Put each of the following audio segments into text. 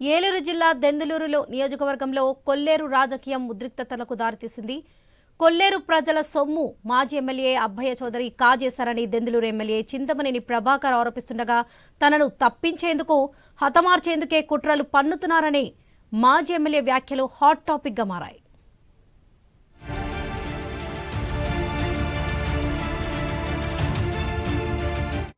ఏలూరు జిల్లా దెందులూరులో నియోజకవర్గంలో కొల్లేరు రాజకీయం ఉద్రిక్తతలకు దారితీసింది. కొల్లేరు ప్రజల సొమ్ము మాజీ ఎమ్మెల్యే అబ్బయ్య చౌదరి కాజేశారని దెందులూరు ఎమ్మెల్యే చింతమనేని ప్రభాకర్ ఆరోపిస్తుండగా తనను తప్పించేందుకు హతమార్చేందుకే కుట్రలు పన్నుతున్నారని మాజీ ఎమ్మెల్యే వ్యాఖ్యలు హాట్ టాపిక్గా మారాయి.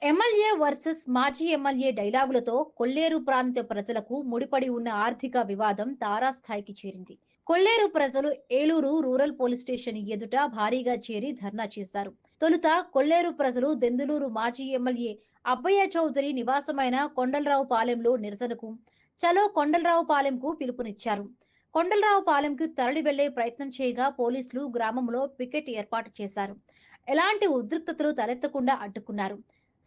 ఎమ్మెల్యే వర్సెస్ మాజీ ఎమ్మెల్యే డైలాగులతో కొల్లేరు ప్రాంత ప్రజలకు ముడిపడి ఉన్న ఆర్థిక వివాదం తారాస్థాయికి చేరింది. కొల్లేరు ప్రజలు ఏలూరు రూరల్ పోలీస్ స్టేషన్ ఎదుట భారీగా చేరి ధర్నా చేశారు. తొలుత కొల్లేరు ప్రజలు దెందులూరు మాజీ ఎమ్మెల్యే అబ్బయ్య చౌదరి నివాసమైన కొండలరావు పాలెంలో నిరసనకు చలో కొండలరావు పాలెంకు పిలుపునిచ్చారు. కొండలరావు పాలెంకు తరలి వెళ్లే ప్రయత్నం చేయగా పోలీసులు గ్రామంలో పికెట్ ఏర్పాటు చేశారు. ఎలాంటి ఉద్రిక్తతలు తలెత్తకుండా అడ్డుకున్నారు.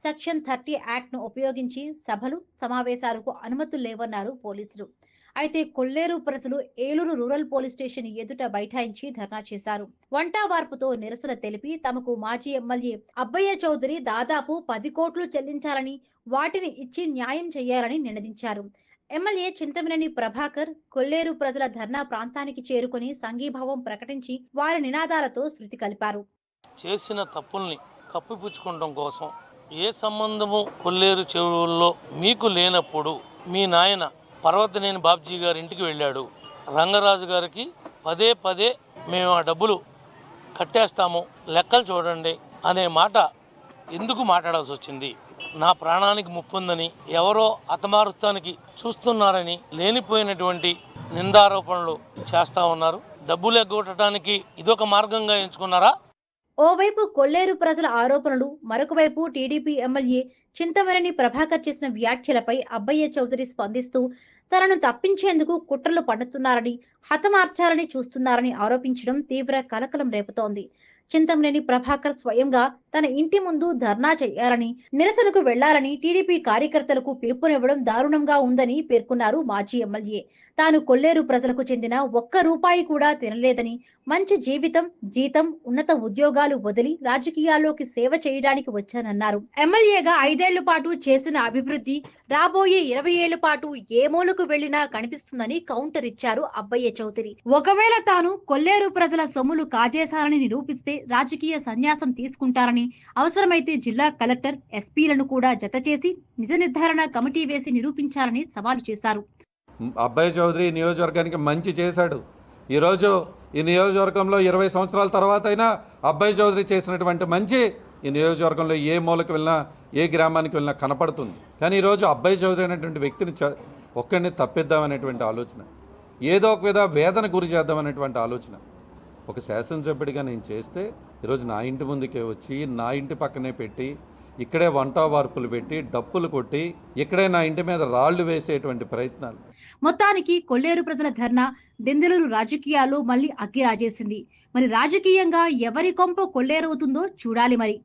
సెక్షన్ 30 యాక్ట్ ను ఉపయోగించి సభలు సమావేశాలకు అనుమతులు లేవన్నారు పోలీసులు. అయితే కొల్లేరు ప్రజలు ఏలూరు రూరల్ పోలీస్ స్టేషన్ ఎదుట బైఠాయించి ధర్నా చేశారు. వంట వార్పుతో నిరసన తెలిపి తమకు మాజీ ఎమ్మెల్యే అబ్బయ్య చౌదరి దాదాపు 10 కోట్లు చెల్లించాలని, వాటిని ఇచ్చి న్యాయం చేయాలని నినదించారు. ఎమ్మెల్యే చింతమనేని ప్రభాకర్ కొల్లేరు ప్రజల ధర్నా ప్రాంతానికి చేరుకుని సంఘీభావం ప్రకటించి వారి నినాదాలతో శృతి కలిపారు. చేసిన తప్పుల్ని కప్పిపుచ్చుకోవడం కోసం ఏ సంబంధము కొల్లేరు చెరువుల్లో మీకు లేనప్పుడు మీ నాయన పర్వతనేని బాబ్జీ గారి ఇంటికి వెళ్ళాడు. రంగరాజు గారికి పదే పదే మేము ఆ డబ్బులు కట్టేస్తాము, లెక్కలు చూడండి అనే మాట ఎందుకు మాట్లాడాల్సి వచ్చింది? నా ప్రాణానికి ముప్పుందని ఎవరో హతమారుస్తానికి చూస్తున్నారని లేనిపోయినటువంటి నిందారోపణలు చేస్తూ ఉన్నారు. డబ్బులు ఎగ్గొట్టడానికి ఇదొక మార్గంగా ఎంచుకున్నారా? ఓవైపు కొల్లేరు ప్రజల ఆరోపణలు, మరొక వైపు టీడీపీ ఎమ్మెల్యే చింతమనేని ప్రభాకర్ చేసిన వ్యాఖ్యలపై అబ్బయ్య చౌదరి స్పందిస్తూ తనను తప్పించేందుకు కుట్రలు పన్నుతున్నారని, హతమార్చాలని చూస్తున్నారని ఆరోపించడం తీవ్ర కలకలం రేపుతోంది. చింతమనేని ప్రభాకర్ స్వయంగా తన ఇంటి ముందు ధర్నా చేయాలని, నిరసనకు వెళ్లాలని టీడీపీ కార్యకర్తలకు పిలుపునివ్వడం దారుణంగా ఉందని పేర్కొన్నారు మాజీ ఎమ్మెల్యే. తాను కొల్లేరు ప్రజలకు చెందిన ఒక్క రూపాయి కూడా తినలేదని, మంచి జీతం, ఉన్నత ఉద్యోగాలు వదిలి రాజకీయాల్లోకి సేవ చేయడానికి వచ్చానన్నారు. ఎమ్మెల్యేగా 5 ఏళ్ల పాటు చేసిన అభివృద్ధి రాబోయే 20 ఏళ్ల పాటు ఏ మూలకు వెళ్లినా కనిపిస్తుందని కౌంటర్ ఇచ్చారు అబ్బయ్య చౌదరి. ఒకవేళ తాను కొల్లేరు ప్రజల సొమ్ములు కాజేశారని నిరూపిస్తే రాజకీయ సన్యాసం తీసుకుంటారని, అవసరమైతే జిల్లా కలెక్టర్, ఎస్పీలను కూడా జతచేసి నిజ నిర్ధారణ కమిటీ వేసి నిరూపించాలని సవాలు చేశారు. అబ్బయ్య చౌదరి నియోజకవర్గానికి మంచి చేశాడు. ఈరోజు ఈ నియోజకవర్గంలో 20 సంవత్సరాల తర్వాత అయినా అబ్బయ్య చౌదరి చేసినటువంటి మంచి ఈ నియోజకవర్గంలో ఏ మూలకు వెళ్ళినా, ఏ గ్రామానికి వెళ్ళినా కనపడుతుంది. కానీ ఈరోజు అబ్బయ్య చౌదరి అనేటువంటి వ్యక్తిని ఒక్కడిని తప్పిద్దామనేటువంటి ఆలోచన, ఏదో ఒక విధ వేదన గురి చేద్దామనేటువంటి ఆలోచన ఒక శాసనసభ్యుడిగా నేను చేస్తే ఈరోజు నా ఇంటి ముందుకే వచ్చి నా ఇంటి పక్కనే పెట్టి ఇక్కడే వంట వార్పులు పెట్టి డప్పులు కొట్టి ఇక్కడే నా ఇంటి మీద రాళ్లు వేసేటువంటి ప్రయత్నాలు. మొత్తానికి కొల్లేరు ప్రజల ధర్నా దెందులూరు రాజకీయాల్లో మళ్ళీ అగ్గి రాజేసింది. మరి రాజకీయంగా ఎవరి కొంప కొల్లేరవుతుందో చూడాలి మరి.